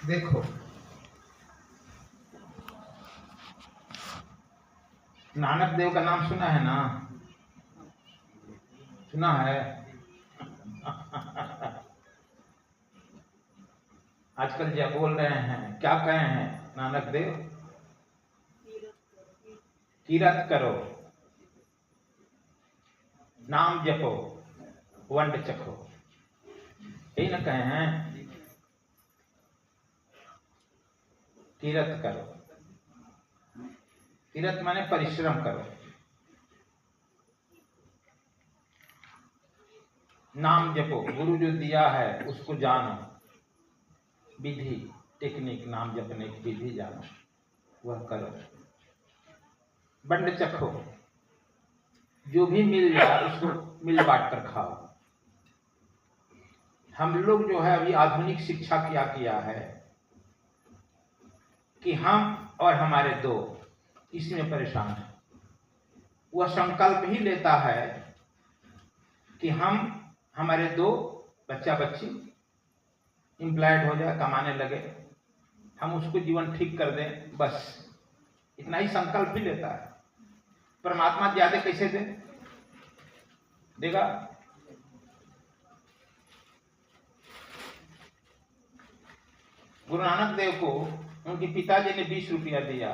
देखो, नानक देव का नाम सुना है ना? सुना है? आजकल क्या बोल रहे हैं, क्या कहे हैं नानक देव? कीरत करो, नाम जपो, वंड चखो, यही न कहे हैं? कीरत करो, कीरत माने परिश्रम करो, नाम जपो, गुरु जो दिया है उसको जानो, विधि टेक्निक, नाम जपने की विधि जानो, वह करो, बंड चखो, जो भी मिल जाए उसको मिल बांट कर खाओ। हम लोग जो है अभी आधुनिक शिक्षा क्या किया है कि हम और हमारे दो, इसमें परेशान है। वह संकल्प ही लेता है कि हम हमारे दो बच्चा बच्ची एम्प्लॉयड हो जाए, कमाने लगे, हम उसको जीवन ठीक कर दें, बस इतना ही संकल्प ही लेता है। परमात्मा ज्यादा कैसे देगा? गुरु नानक देव को उनके पिताजी ने 20 रुपया दिया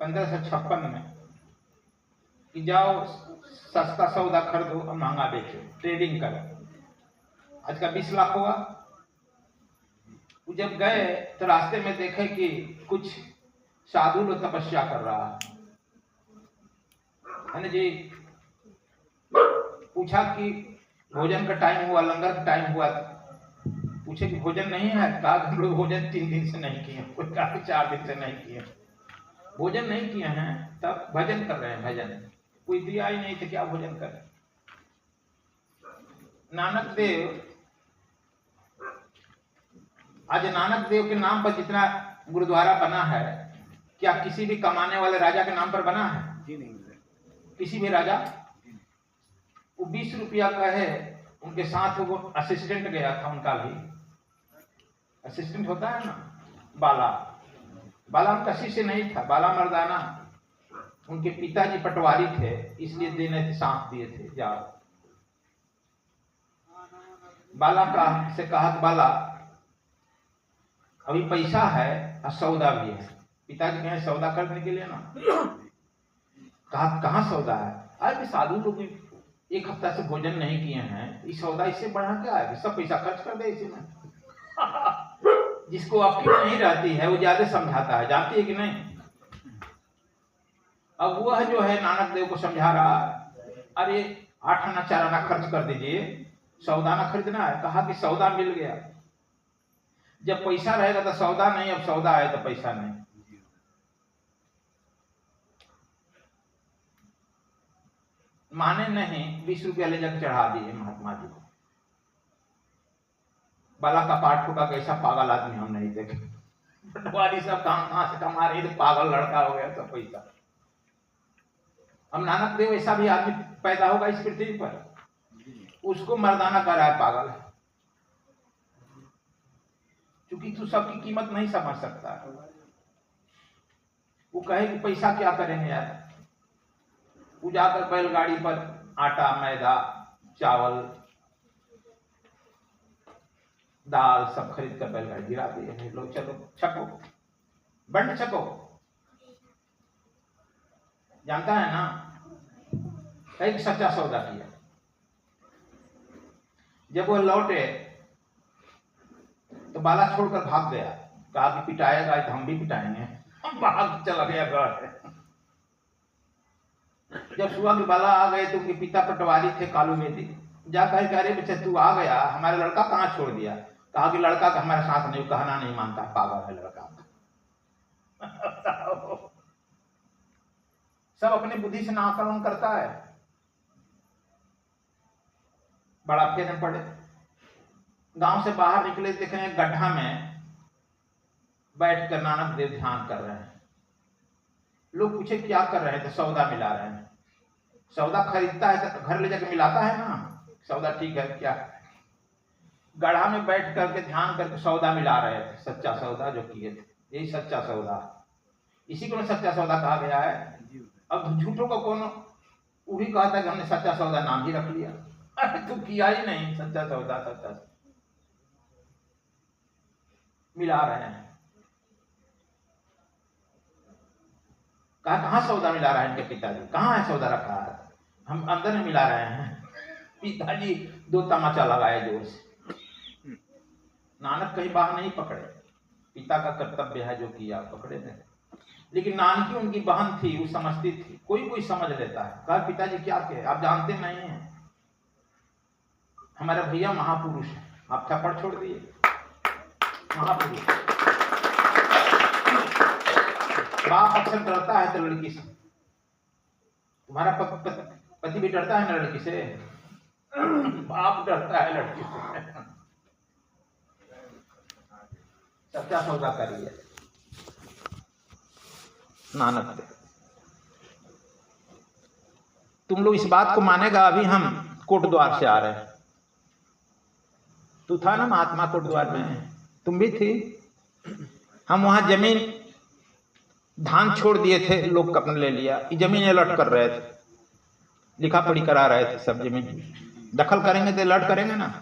1556 में कि जाओ सस्ता सौदा खरीदो और महंगा बेचो, ट्रेडिंग करो। आज का 20 लाख हुआ। वो जब गए तो रास्ते में देखे कि कुछ साधु लोग तपस्या कर रहा है ना जी। पूछा कि भोजन का टाइम हुआ, लंगर का टाइम हुआ, पूछे कि भोजन नहीं है? कहा हम लोग भोजन 3 दिन से नहीं किए, कोई कहा 4 दिन से नहीं किए, भोजन नहीं किए हैं, तब भजन कर रहे हैं। भजन कोई दिया ही नहीं तो क्या भोजन करें? नानक देव, आज नानक देव के नाम पर जितना गुरुद्वारा बना है, क्या किसी भी कमाने वाले राजा के नाम पर बना है? जी नहीं। किसी भी राजा, वो 20 रुपया का है, उनके साथ वो असिस्टेंट गया था, उनका भी असिस्टेंट होता है ना, बाला। बाला उनका शिष्य नहीं था, बाला मर्दाना उनके पिताजी पटवारी थे, इसलिए देने थे, साथ दिए थे, जाओ। बाला का से कहा कि बाला अभी पैसा है और सौदा भी है। पिताजी कहे सौदा करने के लिए ना। कहा कहाँ सौदा है? अरे साधु लोग 1 हफ्ता से भोजन नहीं किए हैं, इस सौदा इससे बढ़ा क्या है? सब पैसा खर्च कर दे इसी में। जिसको अक्ल नहीं रहती है वो ज्यादा समझाता है, जानती है कि नहीं? अब वह जो है नानक देव को समझा रहा है, अरे 8 आना 4 आना खर्च कर दीजिए, सौदा ना खरीदना है। कहा कि सौदा मिल गया। जब पैसा रहेगा तो सौदा नहीं, अब सौदा है तो पैसा नहीं। माने नहीं, 20 रुपया ले जाकर चढ़ा दिए महात्मा जी को। बाला का पाठ होगा, कैसा पागल आदमी हम नहीं देखे। पटवारी सब कहां से कमा रही, तो पागल लड़का हो गया सब पैसा। हम नानक देव ऐसा भी आदमी पैदा होगा इस पृथ्वी पर, उसको मर्दाना कर रहा है, पागल है। क्योंकि तू सबकी कीमत नहीं समझ सकता। वो कहे कि पैसा क्या करेंगे यार, वो जाकर बैलगाड़ी पर आटा, मैदा, चावल, दाल सब खरीद कर बैलगाड़ी गिरा दिए। लोग चलो छको, बंड छको। जानता है ना, एक सच्चा सौदा किया। जब वो लौटे तो बाला छोड़कर भाग गया। कहा कि पिटाएगा तो हम भी पिटाएंगे। भाग चला गया घर। जब सुबह की बाला आ गए तो उनके पिता पटवारी थे कालू मेदी। जाकर कह रहे बच्चा तू आ गया, हमारा लड़का कहाँ छोड़ दिया? कहा कि लड़का का हमारे साथ नहीं, कहना नहीं मानता, पागल है लड़का। सब अपनी बुद्धि से नाकलन करता है। बड़ा फेर में पड़े। गांव से बाहर निकले, देखे गड्ढा में बैठकर नानक देव ध्यान कर रहे हैं। लोग पूछे क्या कर रहे हैं? तो सौदा मिला रहे हैं। सौदा खरीदता है तो घर ले जाकर मिलाता है ना, सौदा ठीक है क्या? गढ़ा में बैठ करके ध्यान करके सौदा मिला रहे थे, सच्चा सौदा जो किए थे, यही सच्चा सौदा, इसी को सच्चा सौदा कहा गया है। अब झूठों को कौन वही कहता है कि हमने सच्चा सौदा नाम ही रख लिया, अरे तू किया ही नहीं सच्चा सौदा, सच्चा मिला रहे हैं। कहाँ सौदा मिला रहा है इनके पिताजी, कहाँ है सौदा रखा है, हम अंदर में मिला रहे हैं। पिताजी दो तमाचा लगाए जोर से। नानक कहीं बाह नहीं पकड़े, पिता का कर्तव्य है जो किया पकड़े नहीं, लेकिन नानकी उनकी बहन थी, वो समझती थी, कोई कोई समझ लेता है। कहा पिताजी क्या कहे, आप जानते नहीं हैं, हमारे भैया महापुरुष है, आप थप्पड़ छोड़ दिए, महापुरुष। बाप अक्सर डरता है तो लड़की से, तुम्हारा पति भी डरता है ना लड़की से, बाप डरता है लड़की से। सच्चा सौदा करिए नानक दे। तुम लोग इस बात को मानेगा, अभी हम कोटद्वार से आ रहे हैं, तू था ना महात्मा कोटद्वार में, तुम भी थी, हम वहां जमीन धान छोड़ दिए थे, लोग अपने ले लिया, जमीन अलर्ट कर रहे थे, लिखा पढ़ी करा रहे थे, सब जमीन दखल करेंगे तो अलर्ट करेंगे ना।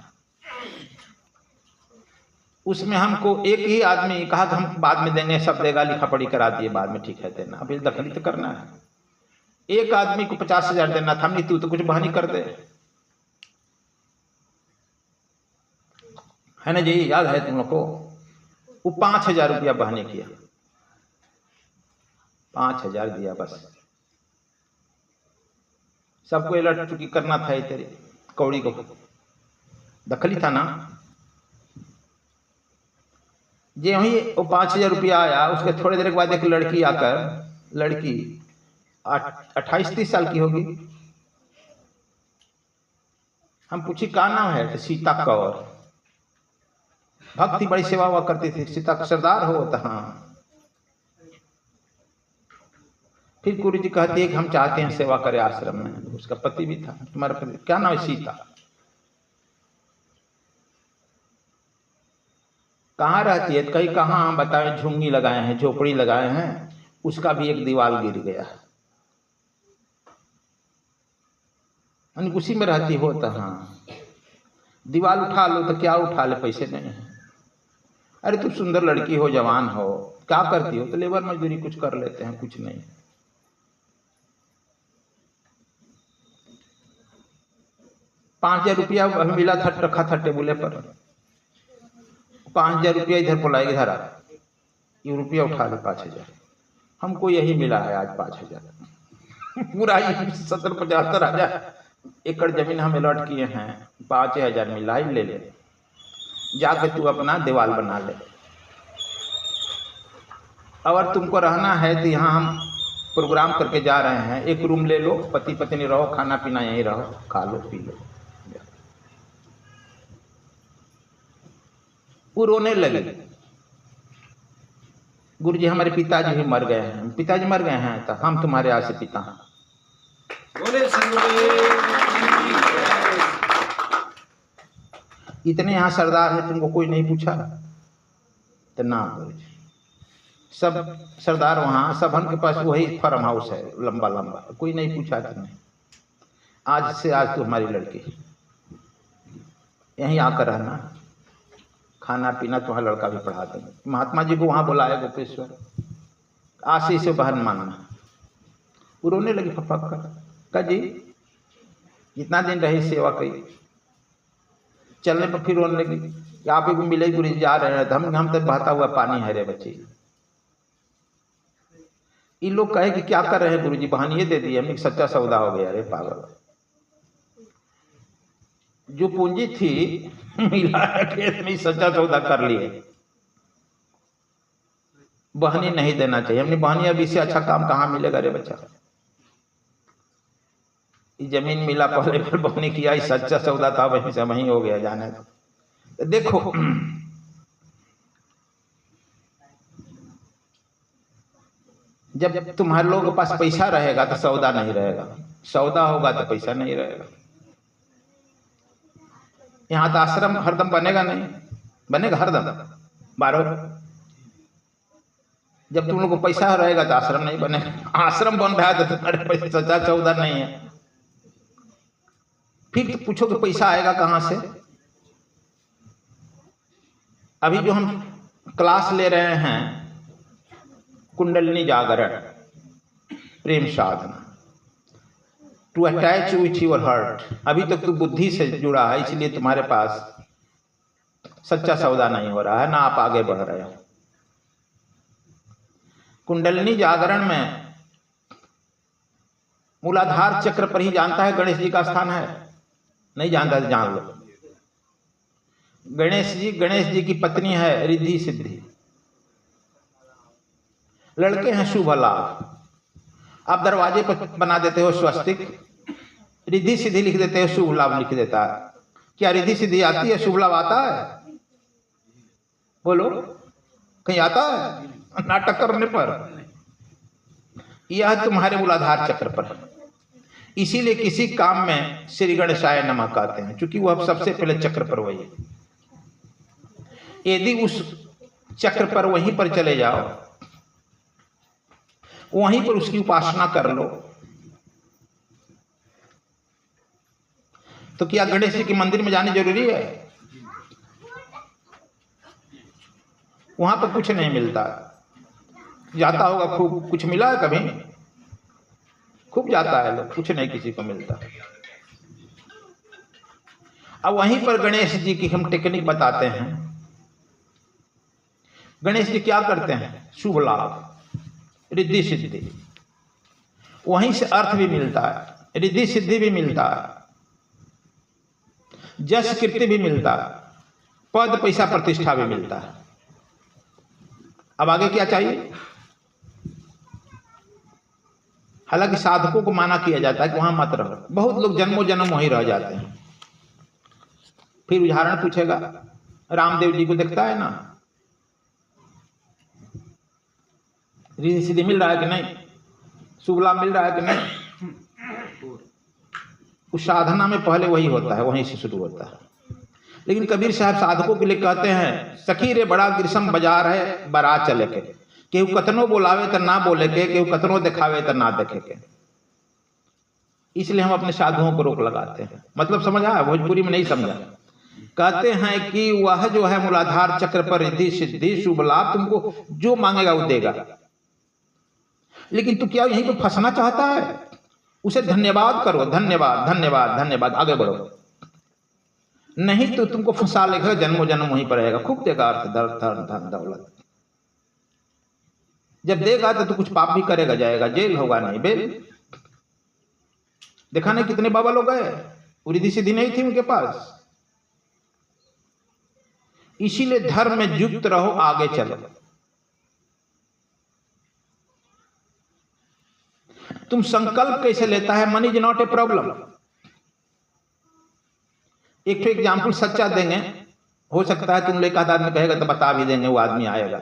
उसमें हमको एक ही आदमी कहा कि हम बाद में देंगे, सब देगा, लिखा पढ़ी करा दिए, बाद में ठीक है देना, अभी दखल तो करना है। एक आदमी को 50,000 देना था, नहीं तू तो कुछ बहानी कर दे, है ना जी, याद है तुम लोग को। वो 5,000 रुपया बहाने किया, 5,000 दिया बस, सबको अलर्ट चुकी करना था, तेरे कौड़ी को दखली था ना। जे वही वो 5,000 रुपया आया, उसके थोड़ी देर के बाद एक लड़की आकर, लड़की 28-30 साल की होगी, हम पूछी क्या नाम है, तो सीता कौर, भक्ति बड़ी सेवा हुआ करती थी, सीता का सरदार हो तो हाँ। फिर गुरु जी कहती है कि हम चाहते हैं सेवा करे आश्रम में, उसका पति भी था, तुम्हारा पति क्या नाम है, सीता, कहाँ रहती है, कहीं कहाँ बताए, झुंगी लगाए हैं, झोपड़ी लगाए हैं, उसका भी एक दीवार गिर गया, उसी में रहती हो तो हाँ, दीवार उठा लो तो क्या उठा ले, पैसे नहीं है, अरे तुम सुंदर लड़की हो, जवान हो, क्या करती हो, तो लेबर मजदूरी कुछ कर लेते हैं, कुछ नहीं। ₹5,000 हमें मिला था, रखा था टेबुले पर, 5,000 रुपया इधर बुलाए, इधर आ, ये रुपया उठा ले 5,000, हमको यही मिला है आज 5,000 पूरा 70-75,000 एकड़ जमीन हम अलॉट किए हैं, 5,000 मिला ही, ले ले जाके तू अपना दीवार बना ले। अगर तुमको रहना है तो यहाँ हम प्रोग्राम करके जा रहे हैं, एक रूम ले लो, पति पत्नी रहो, खाना पीना यहीं रहो, खा लो पी लो। वो रोने लगे, गुरु जी हमारे पिताजी भी मर गए हैं, पिताजी मर गए हैं तो हम तुम्हारे यहाँ से पिता हैं। इतने यहाँ सरदार है, तुमको कोई नहीं पूछा, तो ना गुरु जी, सब सरदार वहाँ, सबन के पास वही फार्म हाउस है, लंबा लंबा, कोई नहीं पूछा कि नहीं, आज से आज तो हमारी लड़की यहीं आकर रहना, खाना पीना तुम्हारा लड़का भी पढ़ा देंगे। महात्मा जी को वहाँ बुलाया गोपेश्वर, आज से इसे बहन मानना। वो रोने लगी फपक कर, कहा जी जितना दिन रही सेवा करी, चलने पर फिर रोने लगी, आप ही को मिले गुरु जी जा रहे हैं, हम तक बहता हुआ पानी है रे बच्चे। ये लोग कहे कि क्या कर रहे हैं गुरु जी, बहन ये दे दी, हमें सच्चा सौदा हो गया, अरे पागल, जो पूंजी थी मिला खेत में सच्चा सौदा कर लिए, बहनी नहीं देना चाहिए, हमने बहनी, अब इससे अच्छा काम कहाँ मिलेगा रे बच्चा, ये जमीन मिला पहले पर बहनी किया, सच्चा सौदा था, वहीं से वहीं हो गया, जाने तो देखो जब तुम्हारे लोगों के पास पैसा रहेगा तो सौदा नहीं रहेगा, सौदा होगा तो पैसा नहीं रहेगा। यहाँ तो आश्रम हरदम बनेगा नहीं, बनेगा हरदम 12। जब तुम लोग को पैसा रहेगा तो आश्रम नहीं बनेगा। आश्रम बन रहा है तो तुम्हारे पैसा 14 नहीं है, फिर तो पूछो कि पैसा आएगा कहाँ से। अभी जो हम क्लास ले रहे हैं कुंडलिनी जागरण प्रेम साधना, to attach with your heart, अभी तक तो बुद्धि से जुड़ा है, इसलिए तुम्हारे पास सच्चा सौदा नहीं हो रहा है, ना आप आगे बढ़ रहे हो। कुंडलिनी जागरण में मूलाधार चक्र पर ही जानता है गणेश जी का स्थान है, नहीं जानता तो जान लो। गणेश जी की पत्नी है रिद्धि सिद्धि, लड़के हैं शुभ लाभ। आप दरवाजे पर बना देते हो स्वस्तिक, रिद्धि सिद्धि लिख देते हो, शुभ लाभ लिख देता है। क्या रिद्धि सिद्धि आती है, शुभ लाभ आता है? बोलो, कहीं आता है? नाटक करने पर। यह तुम्हारे मूलाधार चक्र पर है, इसीलिए किसी काम में श्री गणेशाय नमः कहते हैं, क्योंकि वह सबसे पहले चक्र पर वही है। यदि उस चक्र पर वहीं पर चले जाओ, वहीं पर उसकी उपासना कर लो, तो क्या गणेश जी के मंदिर में जाने जरूरी है? वहां पर कुछ नहीं मिलता। जाता होगा खूब, कुछ मिला है कभी? खूब जाता है लोग, कुछ नहीं किसी को मिलता। अब वहीं पर गणेश जी की हम टेक्निक बताते हैं। गणेश जी क्या करते हैं? शुभ लाभ, रिद्धि सिद्धि, वहीं से अर्थ भी मिलता है, रिद्धि सिद्धि भी मिलता है, जस कीर्ति भी मिलता है, पद पैसा प्रतिष्ठा भी मिलता है। अब आगे क्या चाहिए? हालांकि साधकों को माना किया जाता है कि वहां मत रहो, बहुत लोग जन्मों जन्म वहीं रह जाते हैं। फिर उदाहरण पूछेगा, रामदेव जी को देखता है ना, रिद्धि सिद्धि मिल रहा है कि नहीं, शुभ लाभ मिल रहा है कि नहीं? उस साधना में पहले वही होता है, वहीं से शुरू होता है। लेकिन कबीर साहब साधकों के लिए कहते हैं, सखी रे बड़ा गिरसम बाजार है बरा चले के, केहू कतनो बोलावे तो ना बोले के, केहू कतनो दिखावे तो ना देखे के। इसलिए हम अपने साधुओं को रोक लगाते हैं। मतलब समझ आया? भोजपुरी में नहीं समझा। कहते हैं कि वह जो है मूलाधार चक्र पर रिद्धि सिद्धि शुभ लाभ, तुमको जो मांगेगा वो देगा। लेकिन तू क्या यहीं पर फंसना चाहता है? उसे धन्यवाद करो, धन्यवाद धन्यवाद धन्यवाद, आगे बढ़ो। नहीं तो तुमको फंसा लेगा, जन्मों जन्म वहीं पर रहेगा, खूब देगा अर्थ धन दौलत। जब देगा तो तू कुछ पाप भी करेगा, जाएगा जेल, होगा नहीं बेल। देखा नहीं कितने बाबा लोग गए, रिद्धि सिद्धि नहीं थी उनके पास। इसीलिए धर्म में युक्त रहो, आगे चलो। तुम संकल्प कैसे लेता है, money is not a problem. एक तो एग्जाम्पल सच्चा देंगे, हो सकता है तुम लोग एक आध आदमी कहेगा तो बता भी देंगे, वो आदमी आएगा।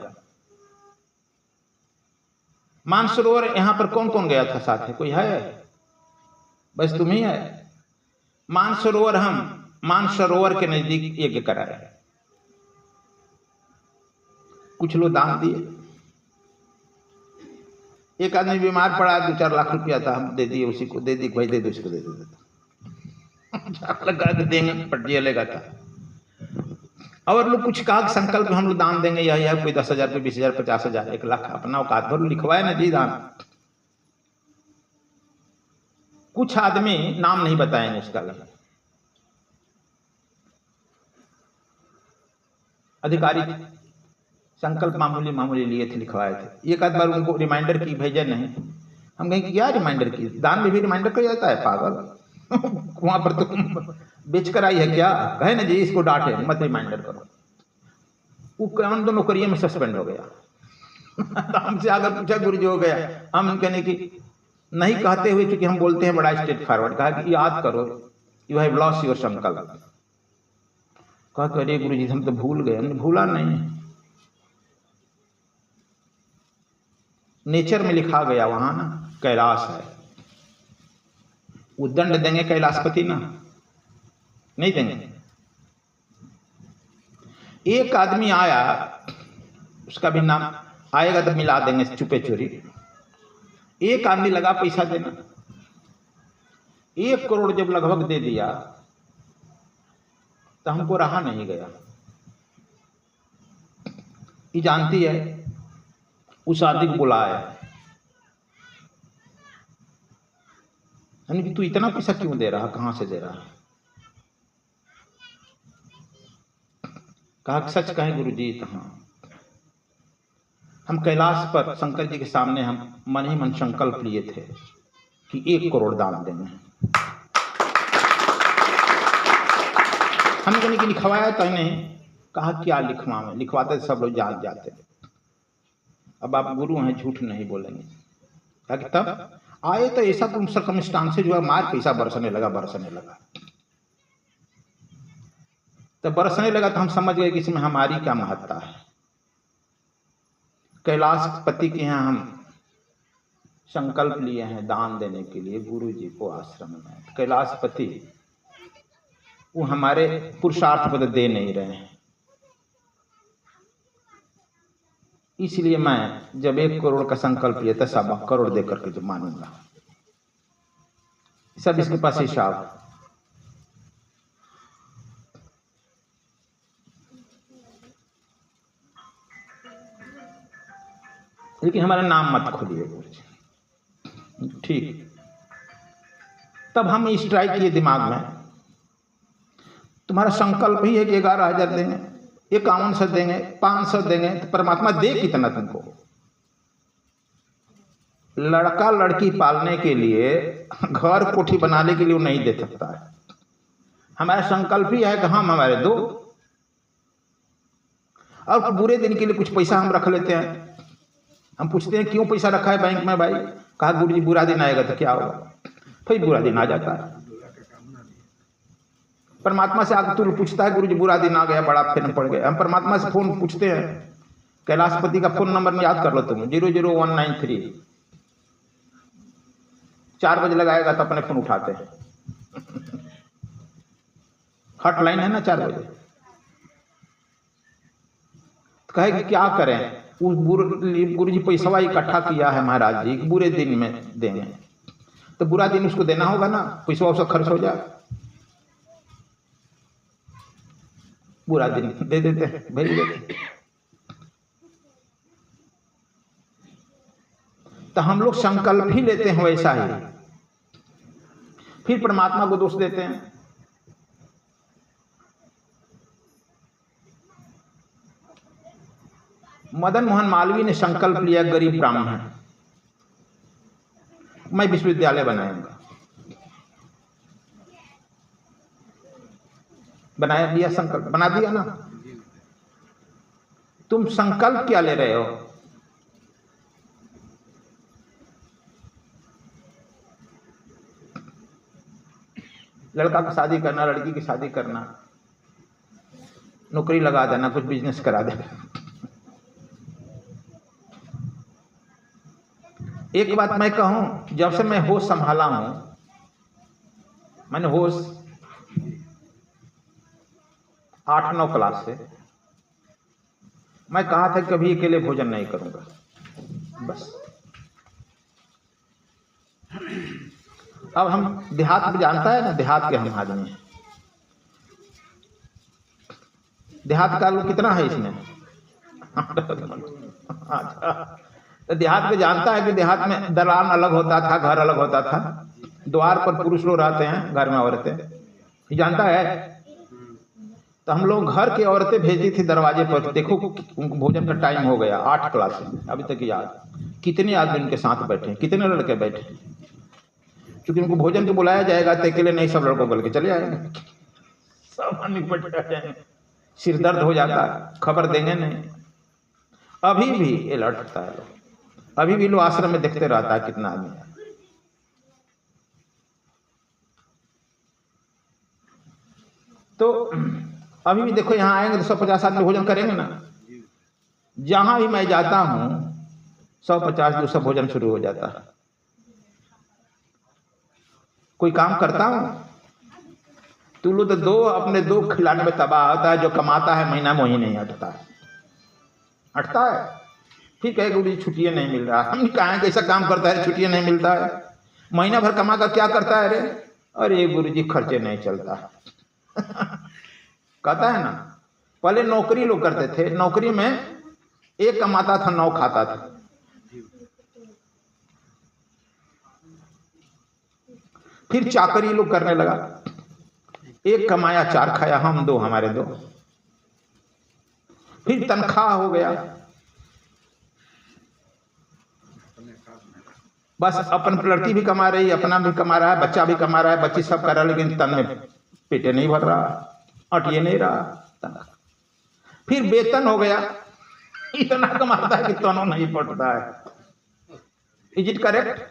मानसरोवर यहां पर कौन कौन गया था साथ में? कोई है? बस तुम ही है। मानसरोवर, हम मानसरोवर के नजदीक यज्ञ करा रहे हैं। कुछ लोग दान दिए। एक आदमी बीमार पड़ा, 2-4 लाख रुपया था, हम दे दिए उसी को, दे दी भाई, दे दो इसको, दे दो लगा के देंगे, पट्टी लेगा था। और लोग कुछ कहा संकल्प हम लोग दान देंगे, या कोई 10,000 कोई 20,000 50,000 1 लाख, अपना औकात भर लिखवाए ना जी दान। कुछ आदमी नाम नहीं बताएंगे उसका, अधिकारी संकल्प मामूली मामूली लिए थे, लिखवाए थे। एक आध बार उनको रिमाइंडर की, भेजे नहीं। हम कहें क्या रिमाइंडर की? दान में भी रिमाइंडर कर जाता है पागल। वहां पर तुम बेच कर आई है क्या? कहे ना जी इसको डांटे मत, रिमाइंडर करो। वो कौन तो नौकरी में सस्पेंड हो गया। हमसे अगर पूछा गुरु जी हो गया, हम कहने की नहीं कहते हुए, क्योंकि हम बोलते हैं बड़ा स्ट्रेट फॉरवर्ड, कहा कि याद करो यू हैव लॉस्ट योर संकल्प। कहा अरे गुरु जी हम तो भूल गए। हमने भूला नहीं, नेचर में लिखा गया वहां ना, कैलाश है। वो दंड देंगे कैलाशपति ना, नहीं देंगे। एक आदमी आया, उसका भी नाम आएगा तो मिला देंगे चुपे चोरी। एक आदमी लगा पैसा देना, 1 करोड़ जब लगभग दे दिया तो हमको रहा नहीं गया। ये जानती है, उस आदमी को बुलाया, यानी कि तू इतना पैसा क्यों दे रहा, कहां से दे रहा है? कहा कि सच कहें गुरुजी तो हाँ, हम कैलाश पर शंकर जी के सामने हम मन ही मन संकल्प लिए थे कि 1 करोड़ दान देंगे। हमने कहीं लिखवाया तो नहीं। कहा क्या लिखवाएं, लिखवाते सब लोग जान जाते। अब आप गुरु हैं, झूठ नहीं बोलेंगे। कहा कि तब आए तो ऐसा तुम सर्कमस्टांस से जो है मार पैसा बरसने लगा। तो बरसने लगा तो हम समझ गए कि इसमें हमारी क्या महत्ता है। कैलाशपति के यहाँ हम संकल्प लिए हैं दान देने के लिए गुरु जी को आश्रम में। कैलाशपति वो हमारे पुरुषार्थ पद दे नहीं रहे हैं, इसलिए मैं जब 1 करोड़ का संकल्प लिया था 1.25 करोड़ दे करके जो मानूंगा। सब इसके पास हिसाब। लेकिन हमारा नाम मत खोलिए गुरुजी। ठीक, तब हम स्ट्राइक किए दिमाग में, तुम्हारा संकल्प ही है कि 11,000 देंगे, 5100 देंगे, 500 देंगे, तो परमात्मा दे कितना तुमको? लड़का लड़की पालने के लिए, घर कोठी बनाने के लिए वो नहीं दे सकता है। हमारा संकल्प ही है कि हम हमारे दो, और बुरे दिन के लिए कुछ पैसा हम रख लेते हैं। हम पूछते हैं क्यों पैसा रखा है बैंक में भाई? कहा गुरु जी बुरा दिन आएगा तो क्या होगा? फिर बुरा दिन आ जाता है। परमात्मा से आगे तू पूछता है गुरु जी बुरा दिन आ गया, बड़ा फेन पड़ गया। हम परमात्मा से फोन पूछते हैं, कैलाशपति का फोन नंबर याद कर लो तुम, 00193। 4 बजे लगाएगा तो अपने फोन उठाते हैं। हॉटलाइन है ना 4 बजे। तो कहे कि क्या करें, गुरु जी पैसा इकट्ठा किया है महाराज जी, बुरे दिन में देंगे। तो बुरा दिन उसको देना होगा ना, पैसा उसका खर्च हो जाए। बुरा दिन दे देते हैं, भेज देते। तो हम लोग संकल्प ही लेते हैं वैसा ही, फिर परमात्मा को दोष देते हैं। मदन मोहन मालवीय ने संकल्प लिया, गरीब ब्राह्मण मैं विश्वविद्यालय बनाऊंगा। बनाया, दिया संकल्प, बना दिया ना। तुम संकल्प क्या ले रहे हो? लड़का की शादी करना, लड़की की शादी करना, नौकरी लगा देना, कुछ बिजनेस करा देना। एक बात मैं कहूं, जब से मैं होश संभाला हूं, मैंने होश 8-9 क्लास से, मैं कहा था कभी अकेले भोजन नहीं करूंगा बस। अब हम देहात में, जानता है ना, देहात के हम आदमी हैं। देहात का लोग कितना है इसमें? तो देहात में जानता है कि देहात में दलान अलग होता था, घर अलग होता था, द्वार पर पुरुष लोग रहते हैं, घर में औरतें, ये जानता है। तो हम लोग घर की औरतें भेजती थी दरवाजे पर, देखो उनको भोजन का टाइम हो गया। 8 क्लास में अभी तक याद, कितने आदमी उनके साथ बैठे, कितने लड़के बैठे। क्योंकि उनको भोजन को बुलाया जाएगा तो अकेले नहीं, सब लड़कों बोल के चले आएंगे, सब निपट जाएंगे, सिर दर्द हो जाता, खबर देंगे नहीं। अभी भी अलर्ट होता है लोग, अभी भी लोग आश्रम में देखते रहता है कितना आदमी है। तो अभी भी देखो यहाँ आएंगे तो 150 आदमी भोजन करेंगे ना। जहां भी मैं जाता हूं 150-200 भोजन शुरू हो जाता है। कोई काम करता हूं टुल्लू तो दो अपने दो खिलाने में तबाह होता है, जो कमाता है महीना में वही नहीं हटता है, हटता है। फिर कहे गुरु जी छुट्टियां नहीं मिल रहा। हमने कहा कि ऐसा काम करता है छुट्टियां नहीं मिलता है, महीना भर कमा कर क्या करता है? अरे गुरु जी खर्चे नहीं चलता। कहता है ना, पहले नौकरी लोग करते थे, नौकरी में एक कमाता था 9 खाता था। फिर चाकरी लोग करने लगा, एक कमाया 4 खाया, हम 2 हमारे 2। फिर तनख्वाह हो गया, बस अपन लड़की भी कमा रही, अपना भी कमा रहा है, बच्चा भी कमा रहा है, बच्ची सब कर रहा है, लेकिन तन में पेटे नहीं भर रहा, अटिए नहीं रहा। फिर वेतन हो गया, इतना कमाता है कि तनो नहीं पड़ता है। Is it correct?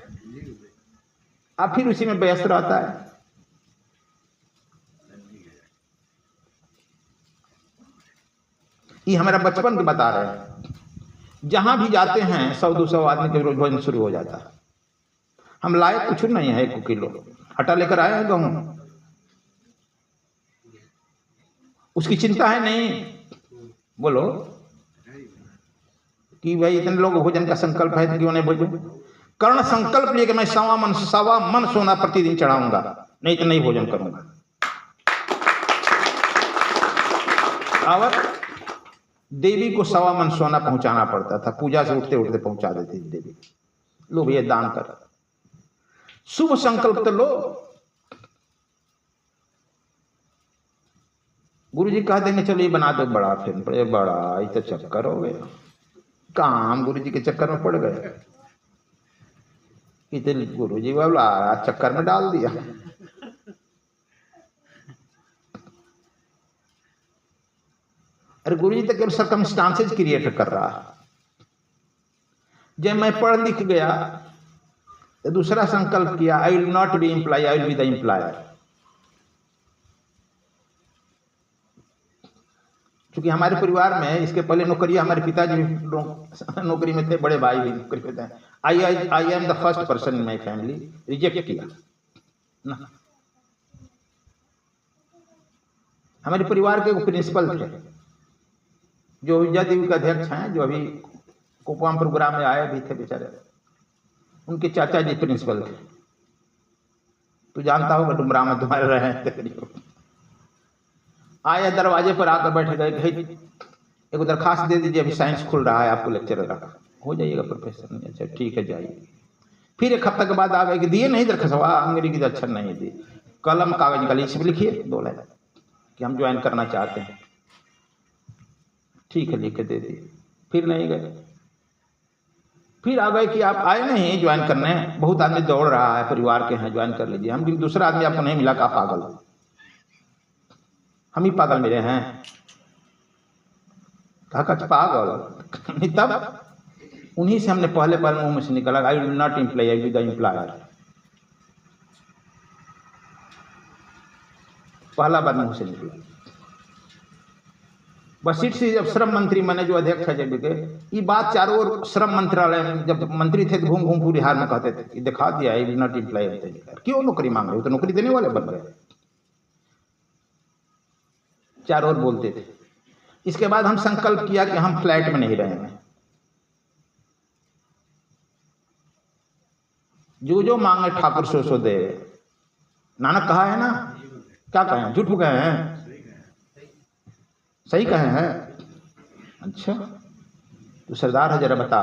अब फिर उसी में व्यस्त रहता है। ये हमारा बचपन के बता रहे हैं। जहां भी जाते हैं 100-200 आदमी के रोज भोजन शुरू हो जाता है। हम लाए कुछ नहीं है, 1 किलो आटा लेकर आए हैं गेहूं, उसकी चिंता है नहीं। बोलो कि भाई इतने लोग भोजन का संकल्प है, क्यों नहीं भोजन? कर्ण संकल्प लिए कि मैं 1.25 मन सोना प्रतिदिन चढ़ाऊंगा, नहीं तो नहीं भोजन करूंगा। और देवी को 1.25 मन सोना पहुंचाना पड़ता था, पूजा से उठते उठते पहुंचा देती थी देवी। लो भैया दान कर, शुभ संकल्प तो लो। गुरु जी कह देंगे चलो ये बना दो बड़ा, फिर बड़ा ये तो चक्कर हो गया। काम गुरु जी के चक्कर में पड़ गए, इतने गुरु जी बोला चक्कर में डाल दिया। अरे गुरु जी तो केवल सर्कमस्टांसेस क्रिएट कर रहा है। जब मैं पढ़ लिख गया तो दूसरा संकल्प किया, I will not be employ, I will be the employer. क्योंकि हमारे परिवार में इसके पहले नौकरी, हमारे पिताजी नौकरी में थे, बड़े भाई भी नौकरी में थे। I am the first person in my family, reject किया ना। हमारे परिवार के प्रिंसिपल थे, जो जदयू के अध्यक्ष हैं, जो अभी कुपवाम प्रोग्राम में आए भी थे बेचारे, उनके चाचा जी प्रिंसिपल थे। तू जानता होगा डुमरा में तुम्हारे रहे हैं। आए दरवाजे पर आकर बैठ गए, एक दरखास्त दे दीजिए, अभी साइंस खुल रहा है, आपको लेक्चर रखा हो जाइएगा प्रोफेसर। अच्छा ठीक है जाइए। फिर 1 हफ्ते के बाद आ गए कि दिए नहीं दरखास्त, अंग्रेजी अक्षर नहीं दी, कलम कागज निकाली, इसमें लिखिए 2 लाइन कि हम ज्वाइन करना चाहते हैं। ठीक है लिख के दे दिए। फिर नहीं गए। फिर आ गए कि आप आए नहीं ज्वाइन करने, बहुत आदमी दौड़ रहा है, परिवार के हैं, ज्वाइन कर लीजिए। हम दूसरा आदमी आपको नहीं मिला, का पागल, हम ही पागल मिले हैं। कहा पागल नहीं, तब उन्हीं से हमने पहले मुंह में से निकला, I will not employ, I will be the employer. पहला बार मुंह से निकला। बसीट से जब श्रम मंत्री बने, जो अध्यक्ष है जब के, ये बात चारों ओर श्रम मंत्रालय में जब मंत्री थे तो घूम घूम पूरे बिहार में कहते थे कि दिखा दिया आई विल नॉट एम्प्लॉय। क्यों नौकरी मांग रहे हो, तो नौकरी देने वाले बन गए, चारों ओर बोलते थे। इसके बाद हम संकल्प किया कि हम फ्लैट में नहीं रहेंगे, जो जो मांगे ठाकुर सो दे। नानक कहा है ना, क्या कहे हैं, झूठ कहे हैं, सही कहे हैं। अच्छा तो सरदार है, जरा बता,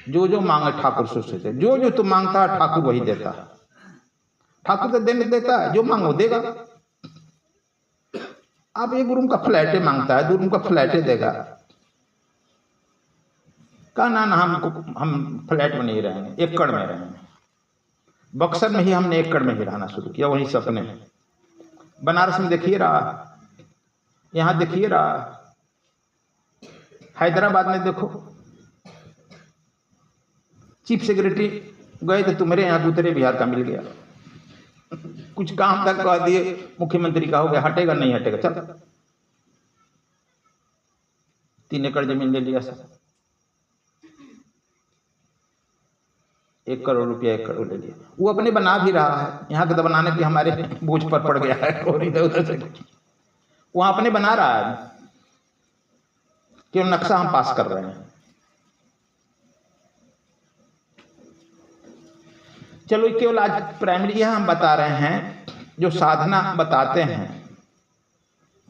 जो जो मांगे ठाकुर सो दे। जो जो तू मांगता है ठाकुर वही देता है। ठाकुर तो देने देता है, जो मांगो देगा। आप 1 रूम का फ्लैटे मांगता है, 2 रूम का फ्लैटे देगा। कहा ना हम फ्लैट में नहीं रहेंगे, एकड़ में रहेंगे। बक्सर में ही हमने एकड़ में ही रहना शुरू किया, वही सपने। बनारस में देखिए रहा, यहां देखिए रहा, हैदराबाद में देखो। चीफ सेक्रेटरी गए तो तुम्हारे यहाँ दूसरे बिहार का मिल गया, कुछ काम तक कह दिए, मुख्यमंत्री का हो गया, हटेगा नहीं हटेगा, चल 3 एकड़ जमीन ले लिया सब। 1 करोड़ रुपया 1 करोड़ ले लिया। वो अपने बना भी रहा है, यहाँ के तो बनाने की हमारे बोझ पर पड़ गया है और इधर उधर से वहाँ अपने बना रहा है, केवल नक्शा हम पास कर रहे हैं। चलो केवल आज प्राइमरी यह हम बता रहे हैं, जो साधना बताते हैं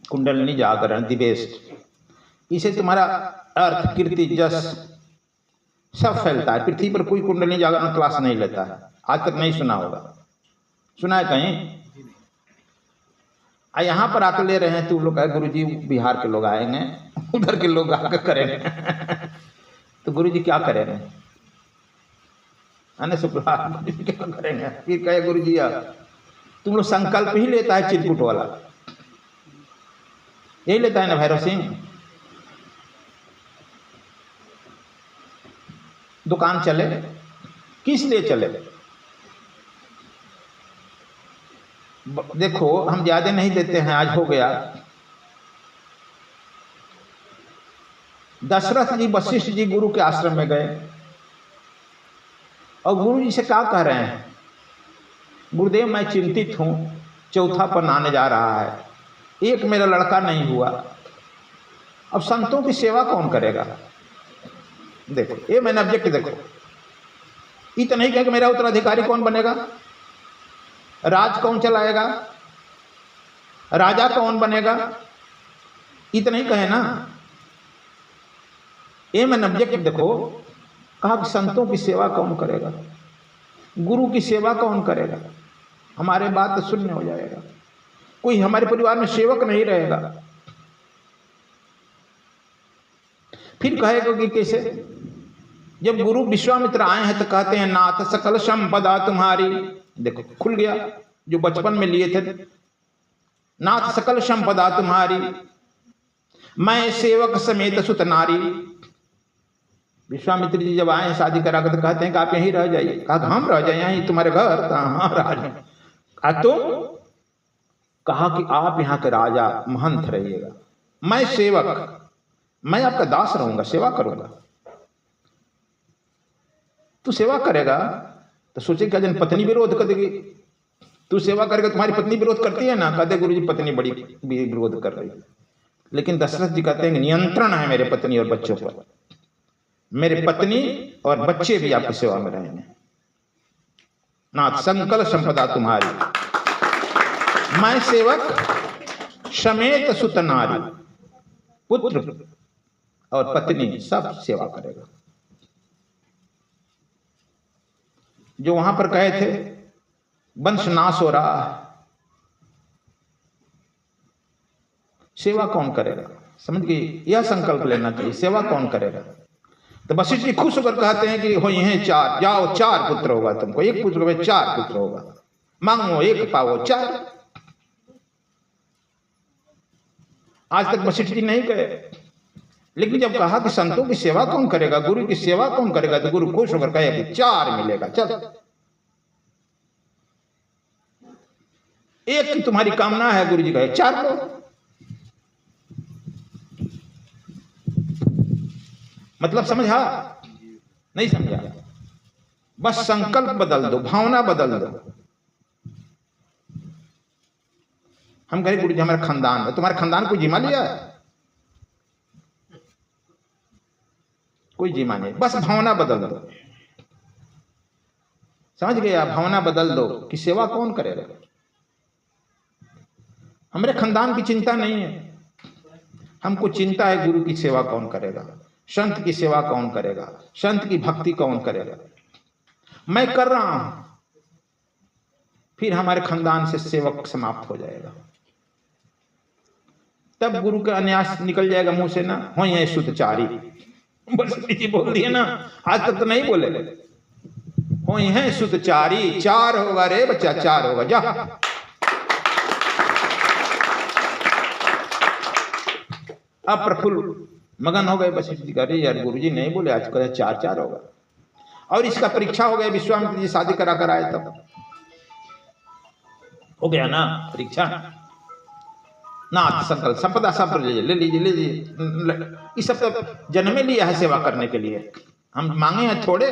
कुंडलिनी जागरण द बेस्ट, इसे तुम्हारा अर्थ कीर्ति जस सब फैलता है। पृथ्वी पर कोई कुंडलिनी जागरण क्लास नहीं लेता है, आज तक नहीं सुना होगा। सुना है कहीं? यहाँ पर आकर ले रहे हैं तुम लोग, गुरुजी बिहार के लोग आएंगे, उधर के लोग आकर करेंगे तो गुरुजी क्या करेंगे? आने से गुरुजी क्या करेंगे? फिर कहे गुरुजी तुम लोग संकल्प ही लेता है चिरकुट वाला, यही लेता है ना भैरव सिंह। दुकान चले, किस लिए चले? देखो हम ज्यादा नहीं देते हैं, आज हो गया। दशरथ जी वशिष्ठ जी गुरु के आश्रम में गए और गुरु जी से क्या कह रहे हैं? गुरुदेव मैं चिंतित हूं, चौथा पन आने जा रहा है, एक मेरा लड़का नहीं हुआ, अब संतों की सेवा कौन करेगा? देखो ये मैंने ऑब्जेक्ट देखो, इतना ही कह कि मेरा उत्तराधिकारी कौन बनेगा, राज कौन चलाएगा, राजा कौन बनेगा, इतना ही कहे ना। ये मैंने ऑब्जेक्ट देखो, कहा कि संतों की सेवा कौन करेगा, गुरु की सेवा कौन करेगा? हमारे बात तो शून्य हो जाएगा, कोई हमारे परिवार में सेवक नहीं रहेगा। फिर कहेगा कि कैसे? जब गुरु विश्वामित्र आए हैं तो कहते हैं नाथ सकल संपदा तुम्हारी, देखो खुल गया जो बचपन में लिए थे, नाथ सकल संपदा तुम्हारी, मैं सेवक समेत सुत नारी। विश्वामित्र जी जब आए शादी करा कर तो कहते हैं कि आप यहीं रह जाइए। कहा हम रह जाए यहीं, तुम्हारे घर? हाँ राज। तुम? कहा कि आप यहाँ के राजा महंत रहिएगा, मैं सेवक, मैं आपका दास रहूंगा, सेवा करूंगा। तू सेवा करेगा तो सोचे क्या जन पत्नी विरोध कर देगी, तू सेवा करेगा तुम्हारी पत्नी विरोध करती है ना? कहते गुरु जी पत्नी बड़ी विरोध कर रही है, लेकिन दशरथ जी कहते हैं नियंत्रण है मेरे पत्नी और बच्चों पर, मेरे पत्नी और बच्चे भी आपकी सेवा में रहेंगे। नाथ संकल संपदा तुम्हारी, मैं सेवक समेत सुत नारी, पुत्र और पत्नी सब सेवा करेगा। जो वहां पर कहे थे वंश नाश हो रहा है, सेवा कौन करेगा? समझ गई? यह संकल्प लेना चाहिए, सेवा कौन करेगा? तो वशिष्ठ जी खुश होकर कहते हैं कि हो हैं 4, जाओ 4 पुत्र होगा तुमको, 1 पुत्र होगा 4 पुत्र होगा, मांगो 1 पाओ 4। आज तक वशिष्ठ जी नहीं कहे, लेकिन जब कहा कि संतों की सेवा कौन करेगा, गुरु की सेवा कौन करेगा, तो गुरु खुश होकर कहे कि 4 मिलेगा। चल, 1 की तुम्हारी कामना है, गुरु जी कहे 4 लो। मतलब समझा? नहीं समझा? बस संकल्प बदल दो, भावना बदल दो। हम कहे गुरु जी हमारा खानदान है, तुम्हारे खानदान को जिम्मा लिया है? कोई जिम्मा नहीं, बस भावना बदल दो। समझ गया? भावना बदल दो कि सेवा कौन करेगा। हमारे खानदान की चिंता नहीं है, हमको चिंता है गुरु की सेवा कौन करेगा, संत की सेवा कौन करेगा, संत की भक्ति कौन करेगा। मैं कर रहा हूं, फिर हमारे खानदान से सेवक समाप्त हो जाएगा, तब गुरु का अन्यास निकल जाएगा मुंह से ना, हो ये सुतचारी। बस जी बोल दिए ना, आज तक तो नहीं बोले। हो ये सुतचारी, 4 होगा रे बच्चा, 4 होगा, जा। अब प्रफुल्ल मगन हो गए वशिष्ठ जी, अरे यार गुरुजी नहीं बोले, आज कहे 4 होगा। और इसका परीक्षा हो गया, विश्वामित्र जी शादी करा कर आए तब हो गया ना परीक्षा। नाथ संकल्प संपदा सब ले लीजिए। इस सब तो जन्मे लिया है सेवा करने के लिए, हम मांगे हैं थोड़े।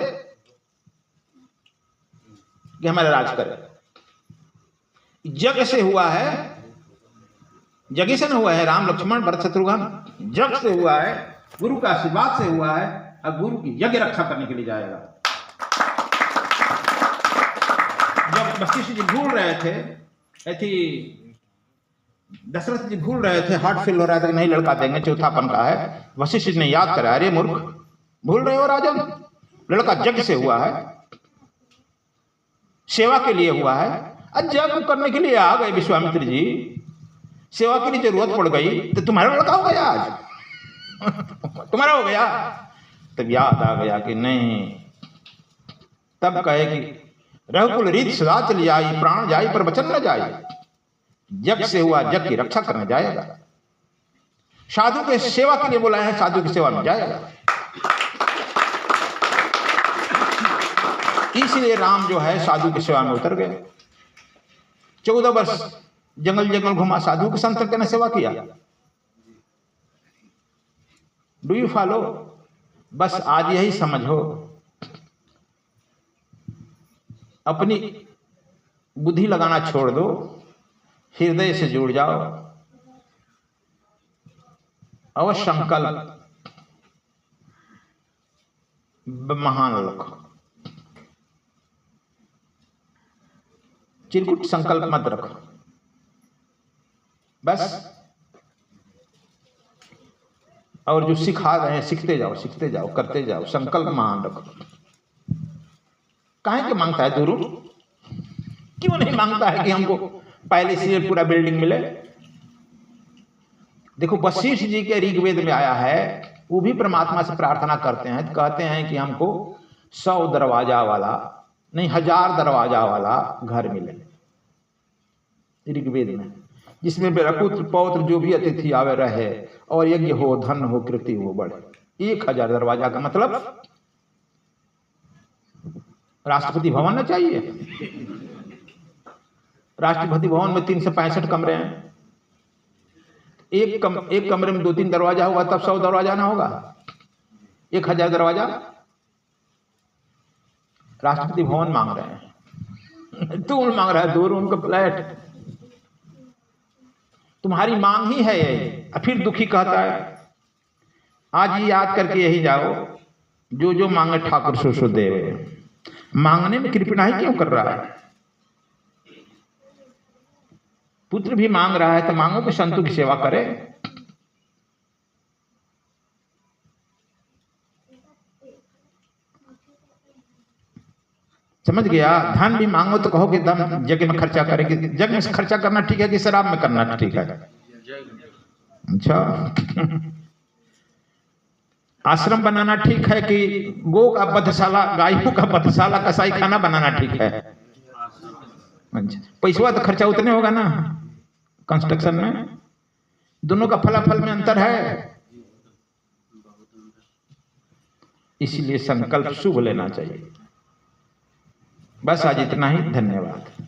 कि हमारा राज करे। जग से हुआ है, जगी से न हुआ है। राम लक्ष्मण भरत शत्रुघ्न जग से हुआ है, गुरु का आशीर्वाद से हुआ है, अब गुरु की यज्ञ रक्षा करने के लिए जाएगा। जब वशिष्ठ जी भूल रहे थे, ऐसी दशरथ जी भूल रहे थे, हार्ट फेल हो रहा था कि नहीं लड़का देंगे, चौथापन का है। वशिष्ठ जी ने याद करा, अरे मूर्ख, भूल रहे हो राजन, लड़का यज्ञ से हुआ है, सेवा के लिए हुआ है। यज्ञ करने के लिए आ गए विश्वामित्र जी, सेवा के लिए जरूरत पड़ गई तो तुम्हारा लड़का हो गया आज तुम्हारा हो गया। तब याद आ गया कि नहीं, तब कहे कि रघुकुल रीत सदा चली आई, प्राण जाई पर वचन न जाई। जग से हुआ जग की रक्षा करने जाएगा। साधु के सेवा के लिए बुलाया है, साधु की सेवा में जाएगा। इसलिए राम जो है साधु की सेवा में उतर गए। 14 वर्ष जंगल जंगल घुमा, साधु के संत ने सेवा किया। Do you follow? बस आज यही समझो, अपनी बुद्धि लगाना छोड़ दो, हृदय से जुड़ जाओ, अवश्य संकल्प महान रखो। चिरकुट संकल्प मत रखो, बस। और जो सिखा रहे हैं सीखते जाओ, सीखते जाओ, करते जाओ, संकल्प महान रखो। काहे के मांगता है गुरु? क्यों नहीं मांगता है कि हमको पहले से पूरा बिल्डिंग मिले? देखो वशिष्ठ जी के ऋग्वेद में आया है, वो भी परमात्मा से प्रार्थना करते हैं, कहते हैं कि हमको 100 दरवाजा वाला नहीं 1000 दरवाजा वाला घर मिले ऋग्वेद में, जिसमें मेरा पुत्र पौत्र जो भी अतिथि आवे रहे, और यज्ञ हो, धन हो, कृति हो बढ़े। 1000 दरवाजा का मतलब राष्ट्रपति भवन ना चाहिए? राष्ट्रपति भवन में 365 कमरे हैं, एक कमरे में 2-3 दरवाजा होगा, तब 100 दरवाजा ना होगा? 1000 दरवाजा राष्ट्रपति भवन मांग रहे हैं, तू मांग रहा है 2 रूम का फ्लैट। तुम्हारी मांग ही है ये। फिर दुखी कहता है, आज ही याद करके यही जाओ, जो जो मांगे ठाकुर सो सो देवे। मांगने में कृपा ही क्यों कर रहा है? पुत्र भी मांग रहा है तो मांगो कि संतों की सेवा करे। समझ गया? धन भी मांगो तो कहो कि दम जग में खर्चा करेगी। जग में खर्चा करना ठीक है कि शराब में करना ठीक है? अच्छा आश्रम बनाना ठीक है कि गो का बधशाला, गायों का बधशाला, कसाई खाना बनाना ठीक है? अच्छा पैसा तो खर्चा उतने होगा ना कंस्ट्रक्शन में। दोनों का फलाफल में अंतर है, इसलिए संकल्प शुभ लेना चाहिए। बस आज इतना ही, धन्यवाद।